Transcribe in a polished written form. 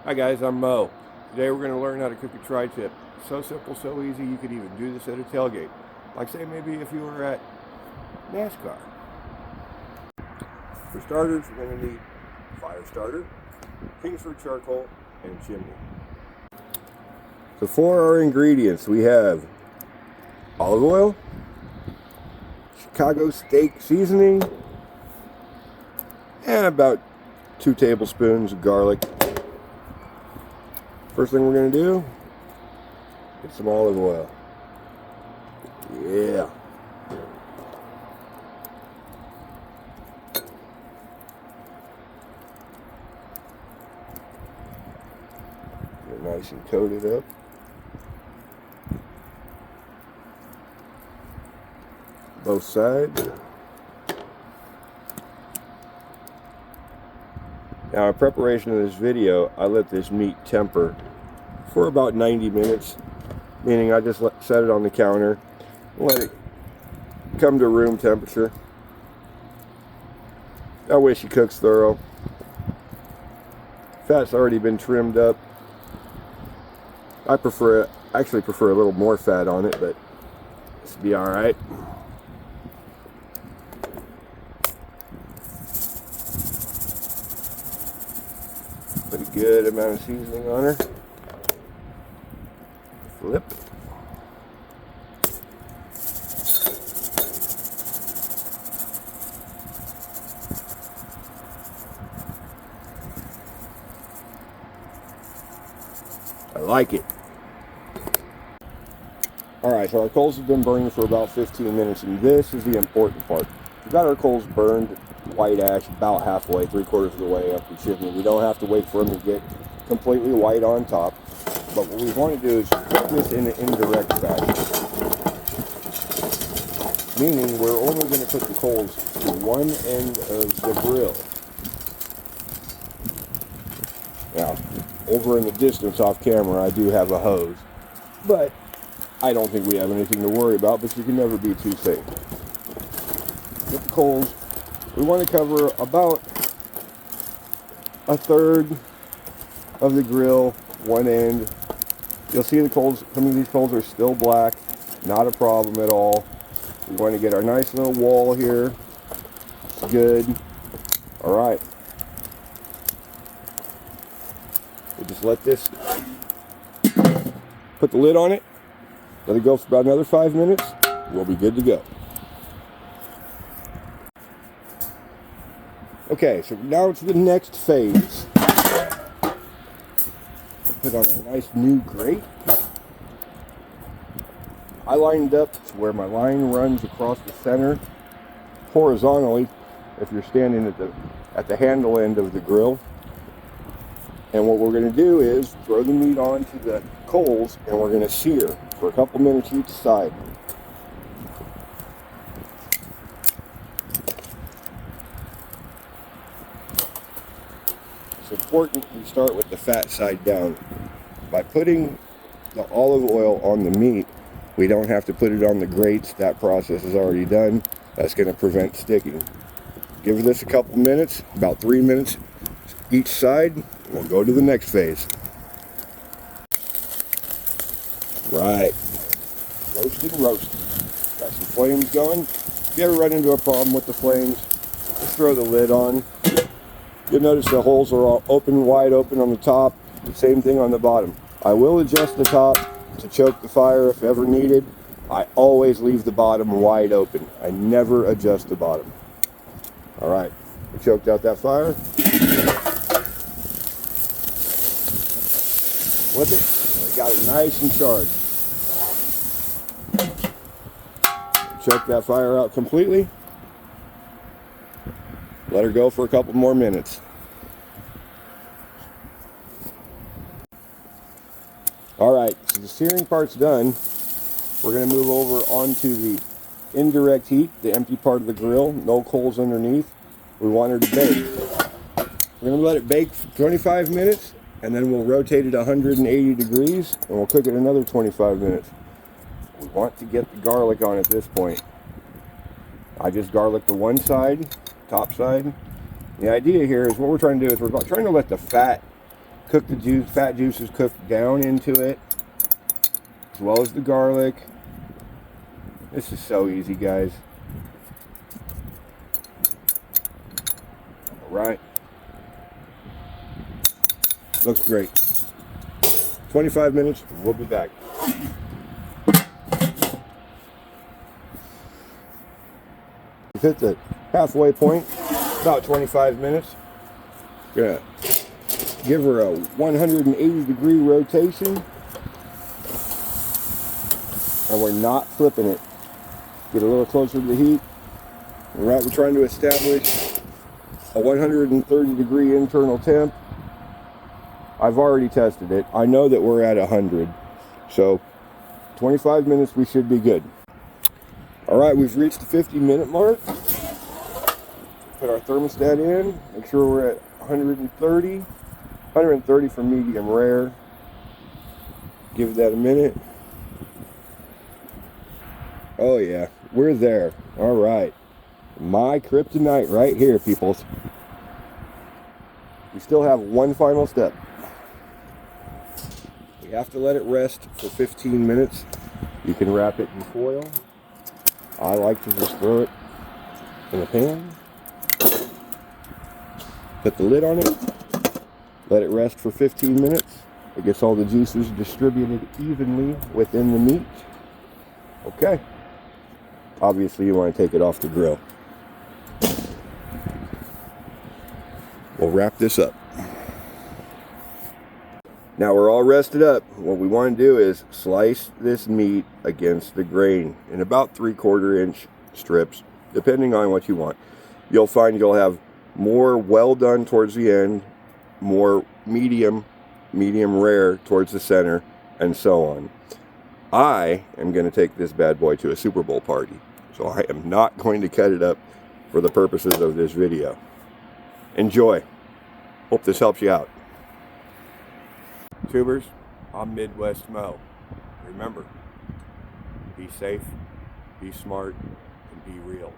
Hi guys, I'm Mo. Today we're going to learn how to cook a tri-tip. So simple, so easy, you could even do this at a tailgate. Like say maybe if you were at NASCAR. For starters, we're going to need fire starter, Kingsford charcoal, and chimney. So for our ingredients, we have olive oil, Chicago steak seasoning, and about 2 tablespoons of garlic. First thing we're going to do, get some olive oil. Yeah. Get it nice and coated up. Both sides. Now in preparation of this video, I let this meat temper for about 90 minutes, meaning I just set it on the counter and let it come to room temperature. That way she cooks thorough. Fat's already been trimmed up. I actually prefer a little more fat on it, but this will be alright. Put a good amount of seasoning on her. Flip. I like it. Alright, so our coals have been burning for about 15 minutes, and this is the important part. We've got our coals burned white ash about halfway, 3/4 of the way up the chimney. We don't have to wait for them to get completely white on top. But what we want to do is cook this in an indirect fashion. Meaning we're only going to put the coals to one end of the grill. Now, over in the distance off camera, I do have a hose. But I don't think we have anything to worry about, but you can never be too safe. Get the coals. We want to cover about 1/3 of the grill, one end. You'll see the coals, some of these coals are still black, not a problem at all. We want to get our nice little wall here. Good. Alright. We just let this, put the lid on it, let it go for about another 5 minutes. We'll be good to go. Okay, so now to the next phase. Put on a nice new grate. I lined up to where my line runs across the center horizontally if you're standing at the handle end of the grill. And what we're going to do is throw the meat onto the coals and we're going to sear for a couple minutes each side. It's important we start with the fat side down. By putting the olive oil on the meat, we don't have to put it on the grates. That process is already done. That's going to prevent sticking. Give this a couple minutes, about 3 minutes each side, and we'll go to the next phase. Right. Roasting. Got some flames going. If you ever run into a problem with the flames, just throw the lid on. You'll notice the holes are all wide open on the top. The same thing on the bottom. I will adjust the top to choke the fire if ever needed. I always leave the bottom wide open. I never adjust the bottom. Alright, we choked out that fire. Flip it. I got it nice and charged. Choke that fire out completely. Let her go for a couple more minutes. Alright, so the searing part's done. We're going to move over onto the indirect heat, the empty part of the grill, no coals underneath. We want her to bake. We're going to let it bake for 25 minutes, and then we'll rotate it 180 degrees, and we'll cook it another 25 minutes. We want to get the garlic on at this point. I just garlic the one side, top side. The idea here is what we're trying to do is we're trying to let the fat Cook the juice, fat juices cooked down into it, as well as the garlic. This is so easy, guys. All right. Looks great. 25 minutes, we'll be back. We've hit the halfway point, about 25 minutes. Gonna give her a 180-degree rotation. And we're not flipping it. Get a little closer to the heat. We're trying to establish a 130-degree internal temp. I've already tested it. I know that we're at 100. So 25 minutes, we should be good. All right, we've reached the 50-minute mark. Put our thermostat in. Make sure we're at 130. 130 for medium rare. Give that a minute. Oh yeah, we're there. All right. My kryptonite right here, peoples. We still have one final step. We have to let it rest for 15 minutes. You can wrap it in foil. I like to just throw it in a pan. Put the lid on it. Let it rest for 15 minutes. It gets all the juices distributed evenly within the meat. Okay. Obviously, you want to take it off the grill. We'll wrap this up. Now we're all rested up. What we want to do is slice this meat against the grain in about 3/4 inch strips, depending on what you want. You'll find you'll have more well done towards the end, more medium rare towards the center, and so on. I am going to take this bad boy to a Super Bowl party, so I am not going to cut it up for the purposes of this video. Enjoy. Hope this helps you out. Tubers, I'm Midwest Mo. Remember, be safe, be smart, and be real.